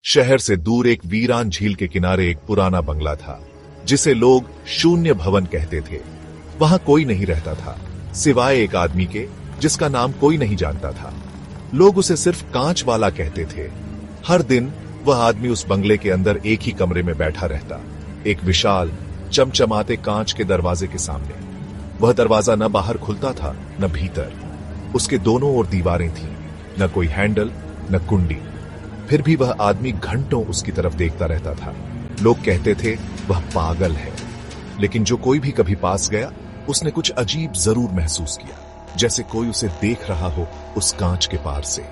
शहर से दूर एक वीरान झील के किनारे एक पुराना बंगला था, जिसे लोग शून्य भवन कहते थे। वहां कोई नहीं रहता था, सिवाय एक आदमी के, जिसका नाम कोई नहीं जानता था। लोग उसे सिर्फ कांच वाला कहते थे। हर दिन वह आदमी उस बंगले के अंदर एक ही कमरे में बैठा रहता, एक विशाल चमचमाते कांच के दरवाजे के सामने। वह दरवाजा न बाहर खुलता था न भीतर। उसके दोनों ओर दीवारें थीं, न कोई हैंडल न कुंडी। फिर भी वह आदमी घंटों उसकी तरफ देखता रहता था। लोग कहते थे वह पागल है, लेकिन जो कोई भी कभी पास गया, उसने कुछ अजीब जरूर महसूस किया, जैसे कोई उसे देख रहा हो उस कांच के पार से।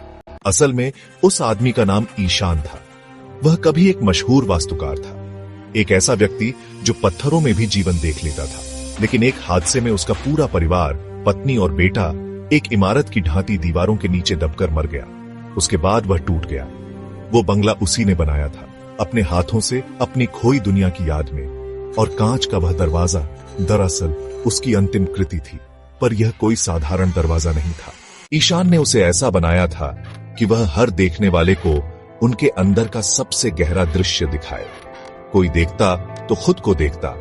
असल में उस आदमी का नाम ईशान था। वह कभी एक मशहूर वास्तुकार था, एक ऐसा व्यक्ति जो पत्थरों में भी जीवन देख लेता था। लेकिन एक हादसे में उसका पूरा परिवार, पत्नी और बेटा एक इमारत की ढांती दीवारों के नीचे दबकर मर गया। उसके बाद वह टूट गया। वो बंगला उसी ने बनाया था, अपने हाथों से, अपनी खोई दुनिया की याद में। और कांच का वह दरवाजा दरअसल उसकी अंतिम कृति थी। पर यह कोई साधारण दरवाजा नहीं था। ईशान ने उसे ऐसा बनाया था कि वह हर देखने वाले को उनके अंदर का सबसे गहरा दृश्य दिखाए। कोई देखता तो खुद को देखता,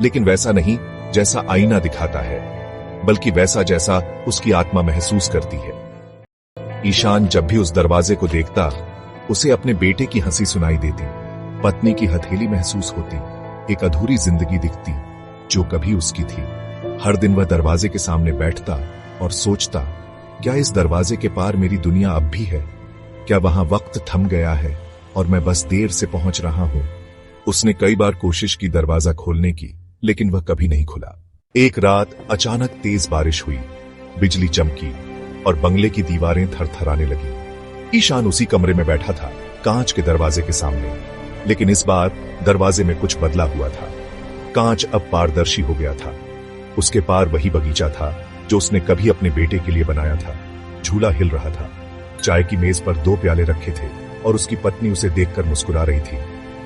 लेकिन वैसा नहीं जैसा आईना दिखाता है, बल्कि वैसा जैसा उसकी आत्मा महसूस करती है। ईशान जब भी उस दरवाजे को देखता, उसे अपने बेटे की हंसी सुनाई देती, पत्नी की हथेली महसूस होती, एक अधूरी जिंदगी दिखती जो कभी उसकी थी। हर दिन वह दरवाजे के सामने बैठता और सोचता, क्या इस दरवाजे के पार मेरी दुनिया अब भी है? क्या वहां वक्त थम गया है और मैं बस देर से पहुंच रहा हूं? उसने कई बार कोशिश की दरवाजा खोलने की, लेकिन वह कभी नहीं खुला। एक रात अचानक तेज बारिश हुई, बिजली चमकी और बंगले की दीवारें थरथराने लगी। ईशान उसी कमरे में बैठा था, कांच के दरवाजे के सामने। लेकिन इस बार दरवाजे में कुछ बदला हुआ था। कांच अब पारदर्शी हो गया था। उसके पार वही बगीचा था जो उसने कभी अपने बेटे के लिए बनाया था। झूला हिल रहा था। चाय की मेज पर 2 प्याले रखे थे और उसकी पत्नी उसे देखकर मुस्कुरा रही थी,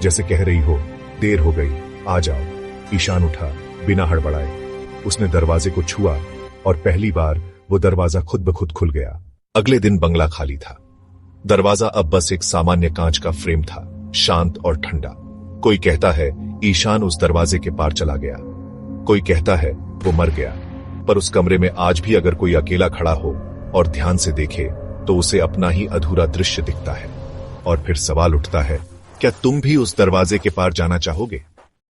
जैसे कह रही हो, देर हो गई, आ जाओ। ईशान उठा बिना हड़बड़ाए। उसने दरवाजे को छुआ और पहली बार वो दरवाजा खुद ब खुद खुल गया। अगले दिन बंगला खाली था। दरवाजा अब बस एक सामान्य कांच का फ्रेम था, शांत और ठंडा। कोई कहता है ईशान उस दरवाजे के पार चला गया, कोई कहता है वो मर गया। पर उस कमरे में आज भी अगर कोई अकेला खड़ा हो और ध्यान से देखे, तो उसे अपना ही अधूरा दृश्य दिखता है। और फिर सवाल उठता है, क्या तुम भी उस दरवाजे के पार जाना चाहोगे?